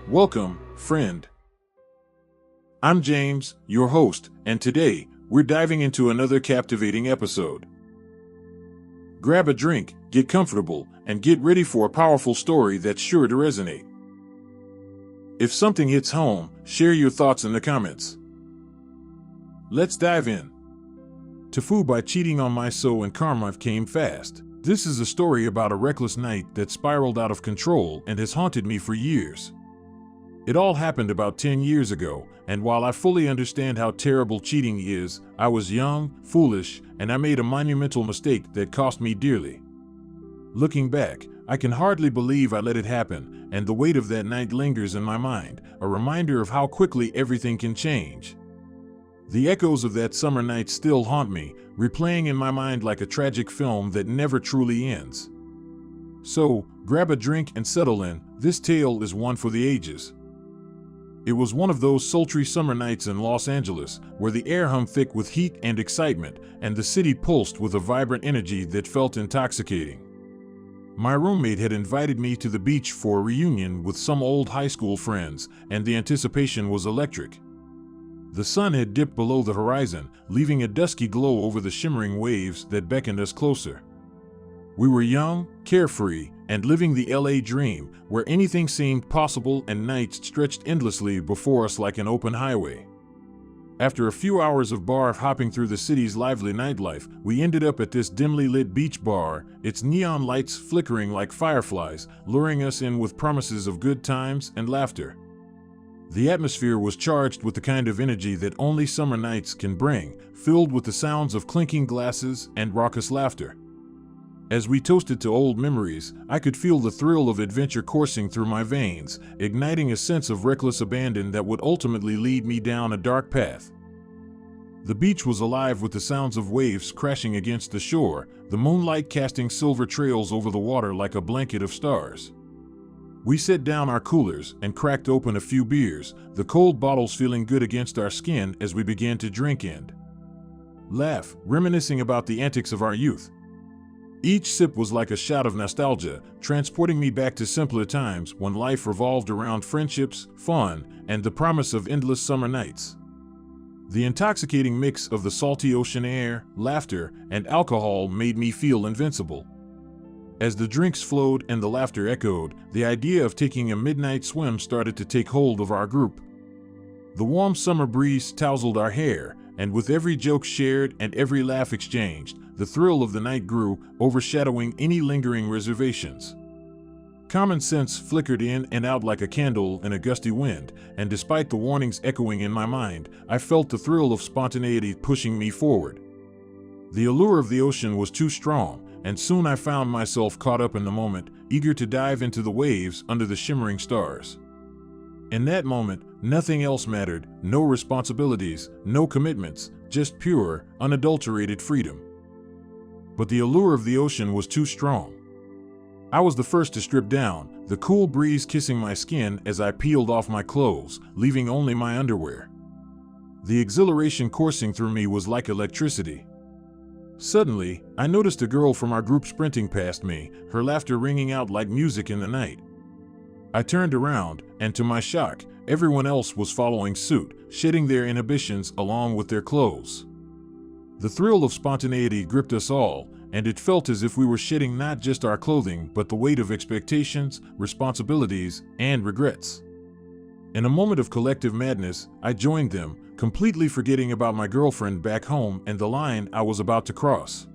Welcome, friend. I'm James, your host, and today, we're diving into another captivating episode. Grab a drink, get comfortable, and get ready for a powerful story that's sure to resonate. If something hits home, share your thoughts in the comments. Let's dive in. To fool by cheating on my soul and karma came fast. This is a story about a reckless night that spiraled out of control and has haunted me for years. It all happened about 10 years ago, and while I fully understand how terrible cheating is, I was young, foolish, and I made a monumental mistake that cost me dearly. Looking back, I can hardly believe I let it happen, and the weight of that night lingers in my mind, a reminder of how quickly everything can change. The echoes of that summer night still haunt me, replaying in my mind like a tragic film that never truly ends. So, grab a drink and settle in, this tale is one for the ages. It was one of those sultry summer nights in Los Angeles, where the air hummed thick with heat and excitement, and the city pulsed with a vibrant energy that felt intoxicating. My roommate had invited me to the beach for a reunion with some old high school friends, and the anticipation was electric. The sun had dipped below the horizon, leaving a dusky glow over the shimmering waves that beckoned us closer. We were young, carefree, and living the LA dream, where anything seemed possible and nights stretched endlessly before us like an open highway. After a few hours of bar hopping through the city's lively nightlife, we ended up at this dimly lit beach bar, its neon lights flickering like fireflies, luring us in with promises of good times and laughter. The atmosphere was charged with the kind of energy that only summer nights can bring, filled with the sounds of clinking glasses and raucous laughter. As we toasted to old memories, I could feel the thrill of adventure coursing through my veins, igniting a sense of reckless abandon that would ultimately lead me down a dark path. The beach was alive with the sounds of waves crashing against the shore, the moonlight casting silver trails over the water like a blanket of stars. We set down our coolers and cracked open a few beers, the cold bottles feeling good against our skin as we began to drink and laugh, reminiscing about the antics of our youth. Each sip was like a shot of nostalgia, transporting me back to simpler times when life revolved around friendships, fun, and the promise of endless summer nights. The intoxicating mix of the salty ocean air, laughter, and alcohol made me feel invincible. As the drinks flowed and the laughter echoed, the idea of taking a midnight swim started to take hold of our group. The warm summer breeze tousled our hair, and with every joke shared and every laugh exchanged, the thrill of the night grew, overshadowing any lingering reservations. Common sense flickered in and out like a candle in a gusty wind, and despite the warnings echoing in my mind, I felt the thrill of spontaneity pushing me forward. The allure of the ocean was too strong, and soon I found myself caught up in the moment, eager to dive into the waves under the shimmering stars. In that moment, nothing else mattered, no responsibilities, no commitments, just pure, unadulterated freedom. But the allure of the ocean was too strong. I was the first to strip down, the cool breeze kissing my skin as I peeled off my clothes, leaving only my underwear. The exhilaration coursing through me was like electricity. Suddenly, I noticed a girl from our group sprinting past me, her laughter ringing out like music in the night. I turned around, and to my shock, everyone else was following suit, shedding their inhibitions along with their clothes. The thrill of spontaneity gripped us all, and it felt as if we were shedding not just our clothing but the weight of expectations, responsibilities, and regrets. In a moment of collective madness, I joined them, completely forgetting about my girlfriend back home and the line I was about to cross.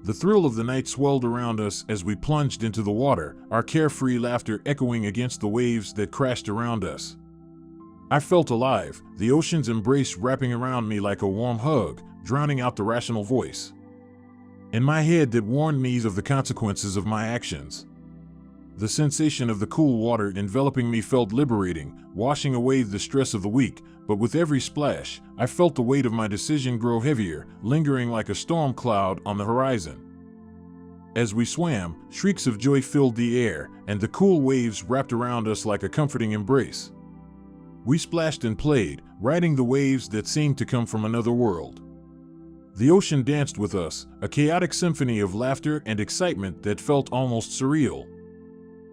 The thrill of the night swelled around us as we plunged into the water, our carefree laughter echoing against the waves that crashed around us. I felt alive, the ocean's embrace wrapping around me like a warm hug, drowning out the rational voice in my head that warned me of the consequences of my actions. The sensation of the cool water enveloping me felt liberating, washing away the stress of the week, but with every splash, I felt the weight of my decision grow heavier, lingering like a storm cloud on the horizon. As we swam, shrieks of joy filled the air, and the cool waves wrapped around us like a comforting embrace. We splashed and played, riding the waves that seemed to come from another world. The ocean danced with us, a chaotic symphony of laughter and excitement that felt almost surreal.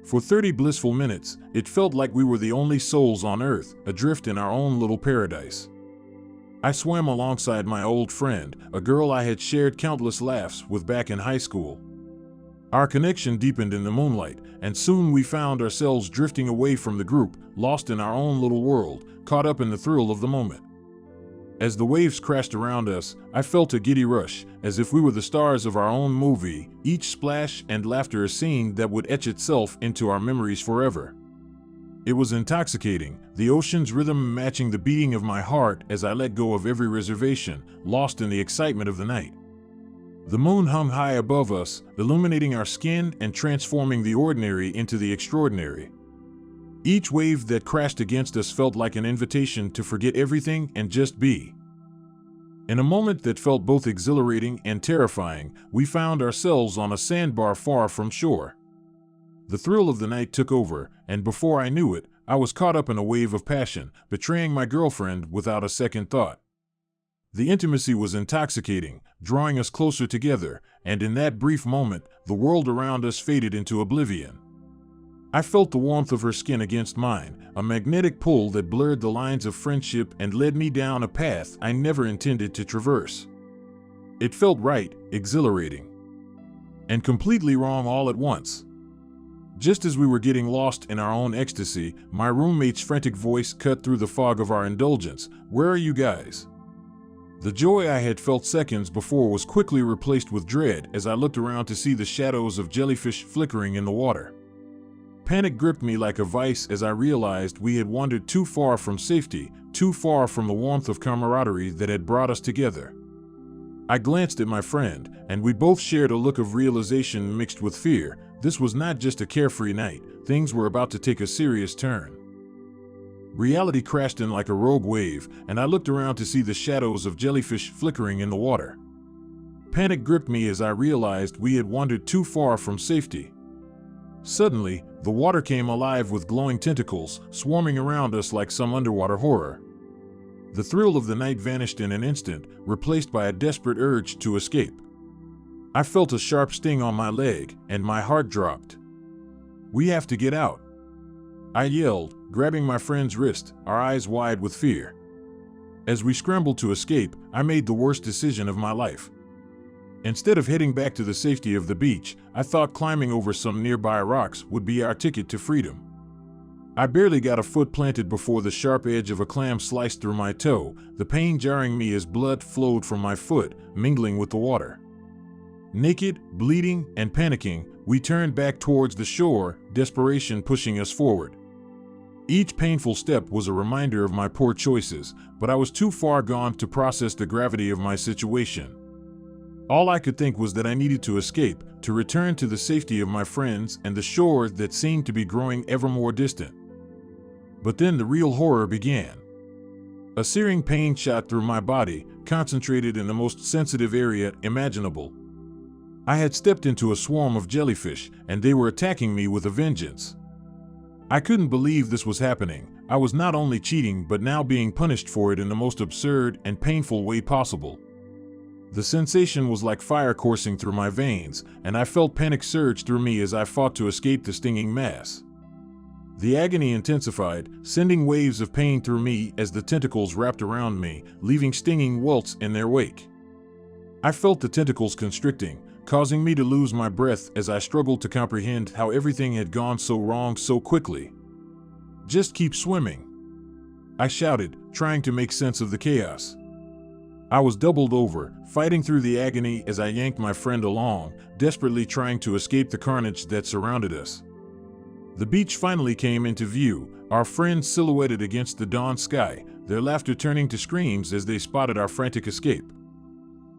For 30 blissful minutes, it felt like we were the only souls on Earth, adrift in our own little paradise. I swam alongside my old friend, a girl I had shared countless laughs with back in high school. Our connection deepened in the moonlight, and soon we found ourselves drifting away from the group, lost in our own little world, caught up in the thrill of the moment. As the waves crashed around us, I felt a giddy rush, as if we were the stars of our own movie, each splash and laughter a scene that would etch itself into our memories forever. It was intoxicating, the ocean's rhythm matching the beating of my heart as I let go of every reservation, lost in the excitement of the night. The moon hung high above us, illuminating our skin and transforming the ordinary into the extraordinary. Each wave that crashed against us felt like an invitation to forget everything and just be. In a moment that felt both exhilarating and terrifying, we found ourselves on a sandbar far from shore. The thrill of the night took over, and before I knew it, I was caught up in a wave of passion, betraying my girlfriend without a second thought. The intimacy was intoxicating, drawing us closer together, and in that brief moment, the world around us faded into oblivion. I felt the warmth of her skin against mine, a magnetic pull that blurred the lines of friendship and led me down a path I never intended to traverse. It felt right, exhilarating, and completely wrong all at once. Just as we were getting lost in our own ecstasy, my roommate's frantic voice cut through the fog of our indulgence. "Where are you guys?" The joy I had felt seconds before was quickly replaced with dread as I looked around to see the shadows of jellyfish flickering in the water. Panic gripped me like a vice as I realized we had wandered too far from safety, too far from the warmth of camaraderie that had brought us together. I glanced at my friend, and we both shared a look of realization mixed with fear. This was not just a carefree night, things were about to take a serious turn. Reality crashed in like a rogue wave, and I looked around to see the shadows of jellyfish flickering in the water. Panic gripped me as I realized we had wandered too far from safety. Suddenly, the water came alive with glowing tentacles, swarming around us like some underwater horror. The thrill of the night vanished in an instant, replaced by a desperate urge to escape. I felt a sharp sting on my leg, and my heart dropped. "We have to get out," I yelled, grabbing my friend's wrist, our eyes wide with fear. As we scrambled to escape, I made the worst decision of my life. Instead of heading back to the safety of the beach, I thought climbing over some nearby rocks would be our ticket to freedom. I barely got a foot planted before the sharp edge of a clam sliced through my toe, the pain jarring me as blood flowed from my foot, mingling with the water. Naked, bleeding, and panicking, we turned back towards the shore, desperation pushing us forward. Each painful step was a reminder of my poor choices, but I was too far gone to process the gravity of my situation. All I could think was that I needed to escape, to return to the safety of my friends and the shore that seemed to be growing ever more distant. But then the real horror began. A searing pain shot through my body, concentrated in the most sensitive area imaginable. I had stepped into a swarm of jellyfish, and they were attacking me with a vengeance. I couldn't believe this was happening. I was not only cheating but now being punished for it in the most absurd and painful way possible. The sensation was like fire coursing through my veins, and I felt panic surge through me as I fought to escape the stinging mass. The agony intensified, sending waves of pain through me as the tentacles wrapped around me, leaving stinging welts in their wake. I felt the tentacles constricting, causing me to lose my breath as I struggled to comprehend how everything had gone so wrong so quickly. "Just keep swimming," I shouted, trying to make sense of the chaos. I was doubled over, fighting through the agony as I yanked my friend along, desperately trying to escape the carnage that surrounded us. The beach finally came into view, our friends silhouetted against the dawn sky, their laughter turning to screams as they spotted our frantic escape.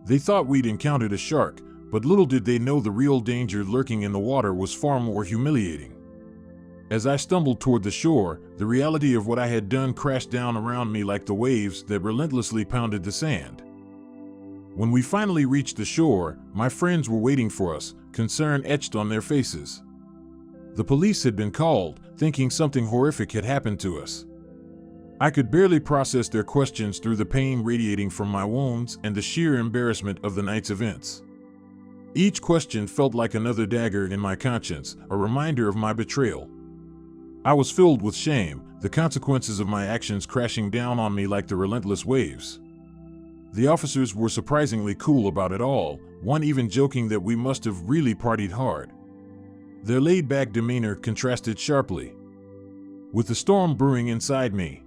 They thought we'd encountered a shark, but little did they know the real danger lurking in the water was far more humiliating. As I stumbled toward the shore, the reality of what I had done crashed down around me like the waves that relentlessly pounded the sand. When we finally reached the shore, my friends were waiting for us, concern etched on their faces. The police had been called, thinking something horrific had happened to us. I could barely process their questions through the pain radiating from my wounds and the sheer embarrassment of the night's events. Each question felt like another dagger in my conscience, a reminder of my betrayal. I was filled with shame, the consequences of my actions crashing down on me like the relentless waves. The officers were surprisingly cool about it all, one even joking that we must have really partied hard. Their laid-back demeanor contrasted sharply with the storm brewing inside me.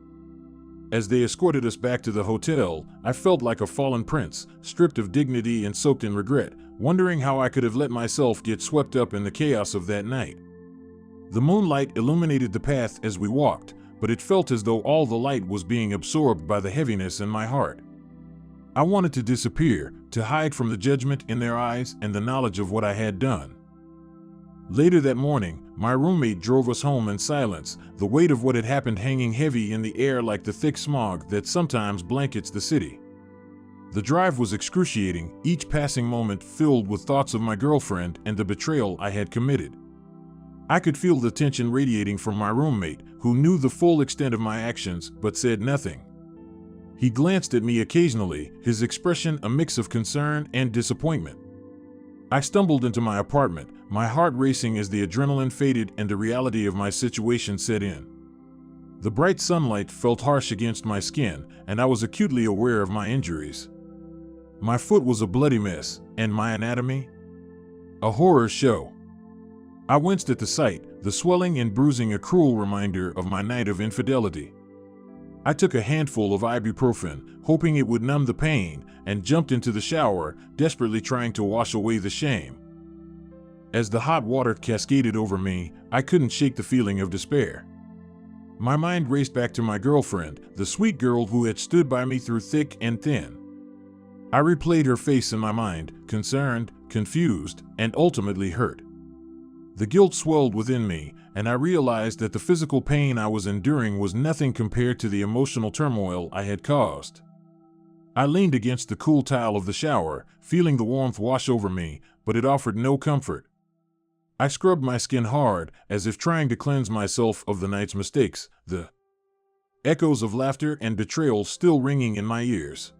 As they escorted us back to the hotel, I felt like a fallen prince, stripped of dignity and soaked in regret, wondering how I could have let myself get swept up in the chaos of that night. The moonlight illuminated the path as we walked, but it felt as though all the light was being absorbed by the heaviness in my heart. I wanted to disappear, to hide from the judgment in their eyes and the knowledge of what I had done. Later that morning, my roommate drove us home in silence, the weight of what had happened hanging heavy in the air like the thick smog that sometimes blankets the city. The drive was excruciating, each passing moment filled with thoughts of my girlfriend and the betrayal I had committed. I could feel the tension radiating from my roommate, who knew the full extent of my actions but said nothing. He glanced at me occasionally, his expression a mix of concern and disappointment. I stumbled into my apartment, my heart racing as the adrenaline faded and the reality of my situation set in. The bright sunlight felt harsh against my skin, and I was acutely aware of my injuries. My foot was a bloody mess, and my anatomy? A horror show. I winced at the sight, the swelling and bruising a cruel reminder of my night of infidelity. I took a handful of ibuprofen, hoping it would numb the pain, and jumped into the shower, desperately trying to wash away the shame. As the hot water cascaded over me, I couldn't shake the feeling of despair. My mind raced back to my girlfriend, the sweet girl who had stood by me through thick and thin. I replayed her face in my mind, concerned, confused, and ultimately hurt. The guilt swelled within me, and I realized that the physical pain I was enduring was nothing compared to the emotional turmoil I had caused. I leaned against the cool tile of the shower, feeling the warmth wash over me, but it offered no comfort. I scrubbed my skin hard, as if trying to cleanse myself of the night's mistakes, the echoes of laughter and betrayal still ringing in my ears.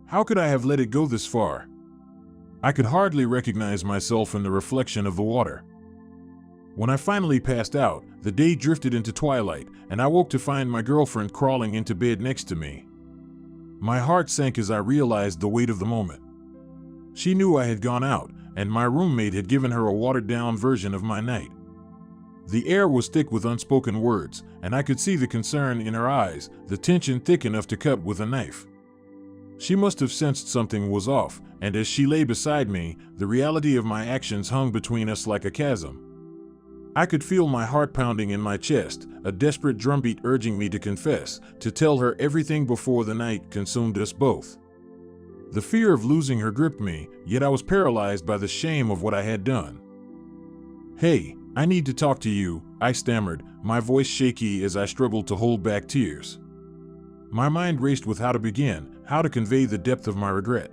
How could I have let it go this far? I could hardly recognize myself in the reflection of the water. When I finally passed out, the day drifted into twilight, and I woke to find my girlfriend crawling into bed next to me. My heart sank as I realized the weight of the moment. She knew I had gone out, and my roommate had given her a watered-down version of my night. The air was thick with unspoken words, and I could see the concern in her eyes, the tension thick enough to cut with a knife. She must have sensed something was off, and as she lay beside me, the reality of my actions hung between us like a chasm. I could feel my heart pounding in my chest, a desperate drumbeat urging me to confess, to tell her everything before the night consumed us both. The fear of losing her gripped me, yet I was paralyzed by the shame of what I had done. "Hey, I need to talk to you," I stammered, my voice shaky as I struggled to hold back tears. My mind raced with how to begin, how to convey the depth of my regret.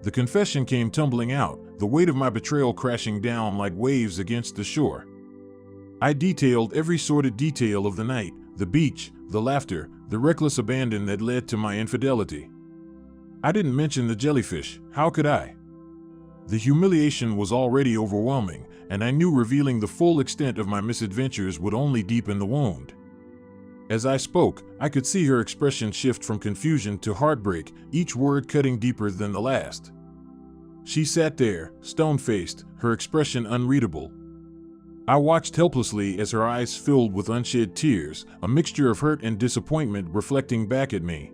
The confession came tumbling out, the weight of my betrayal crashing down like waves against the shore. I detailed every sordid detail of the night, the beach, the laughter, the reckless abandon that led to my infidelity. I didn't mention the jellyfish, how could I? The humiliation was already overwhelming, and I knew revealing the full extent of my misadventures would only deepen the wound. As I spoke, I could see her expression shift from confusion to heartbreak, each word cutting deeper than the last. She sat there, stone-faced, her expression unreadable. I watched helplessly as her eyes filled with unshed tears, a mixture of hurt and disappointment reflecting back at me.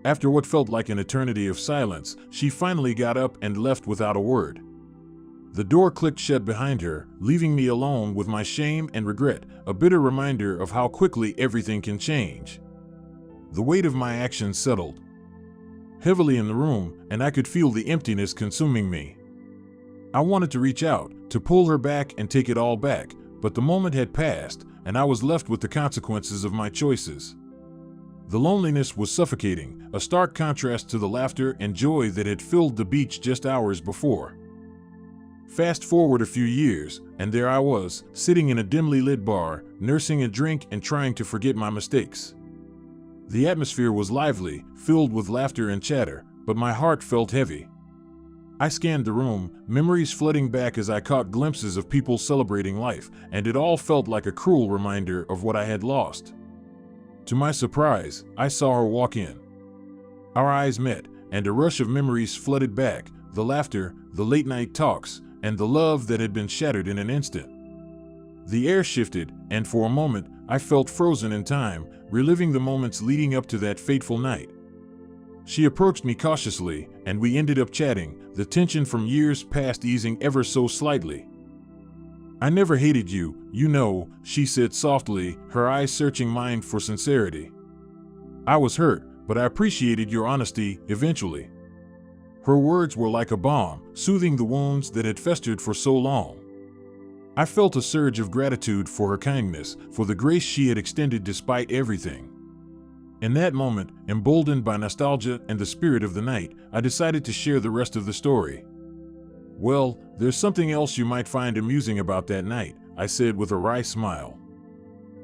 After what felt like an eternity of silence, she finally got up and left without a word. The door clicked shut behind her, leaving me alone with my shame and regret, a bitter reminder of how quickly everything can change. The weight of my actions settled heavily in the room, and I could feel the emptiness consuming me. I wanted to reach out, to pull her back and take it all back, but the moment had passed, and I was left with the consequences of my choices. The loneliness was suffocating, a stark contrast to the laughter and joy that had filled the beach just hours before. Fast forward a few years, and there I was, sitting in a dimly lit bar, nursing a drink and trying to forget my mistakes. The atmosphere was lively, filled with laughter and chatter, but my heart felt heavy. I scanned the room, memories flooding back as I caught glimpses of people celebrating life, and it all felt like a cruel reminder of what I had lost. To my surprise, I saw her walk in. Our eyes met, and a rush of memories flooded back, the laughter, the late-night talks, and the love that had been shattered in an instant. The air shifted, and for a moment, I felt frozen in time, reliving the moments leading up to that fateful night. She approached me cautiously, and we ended up chatting, the tension from years past easing ever so slightly. "I never hated you, you know," she said softly, her eyes searching mine for sincerity. "I was hurt, but I appreciated your honesty eventually." Her words were like a balm, soothing the wounds that had festered for so long. I felt a surge of gratitude for her kindness, for the grace she had extended despite everything. In that moment, emboldened by nostalgia and the spirit of the night, I decided to share the rest of the story. "Well, there's something else you might find amusing about that night," I said with a wry smile.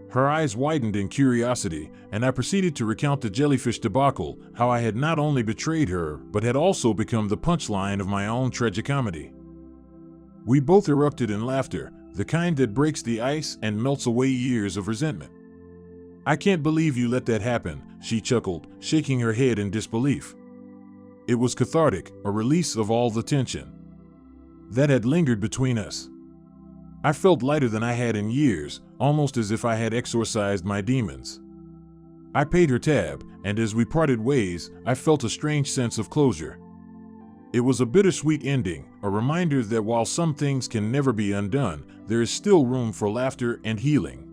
Her eyes widened in curiosity, and I proceeded to recount the jellyfish debacle, how I had not only betrayed her, but had also become the punchline of my own tragicomedy. We both erupted in laughter, the kind that breaks the ice and melts away years of resentment. "I can't believe you let that happen," she chuckled, shaking her head in disbelief. It was cathartic, a release of all the tension that had lingered between us. I felt lighter than I had in years, almost as if I had exorcised my demons. I paid her tab, and as we parted ways, I felt a strange sense of closure. It was a bittersweet ending, a reminder that while some things can never be undone, there is still room for laughter and healing.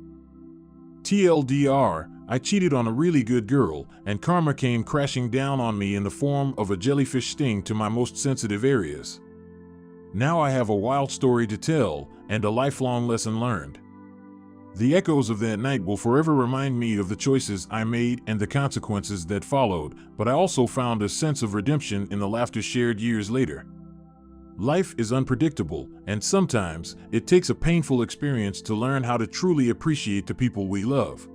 TLDR, I cheated on a really good girl, and karma came crashing down on me in the form of a jellyfish sting to my most sensitive areas. Now I have a wild story to tell, and a lifelong lesson learned. The echoes of that night will forever remind me of the choices I made and the consequences that followed, but I also found a sense of redemption in the laughter shared years later. Life is unpredictable, and sometimes it takes a painful experience to learn how to truly appreciate the people we love.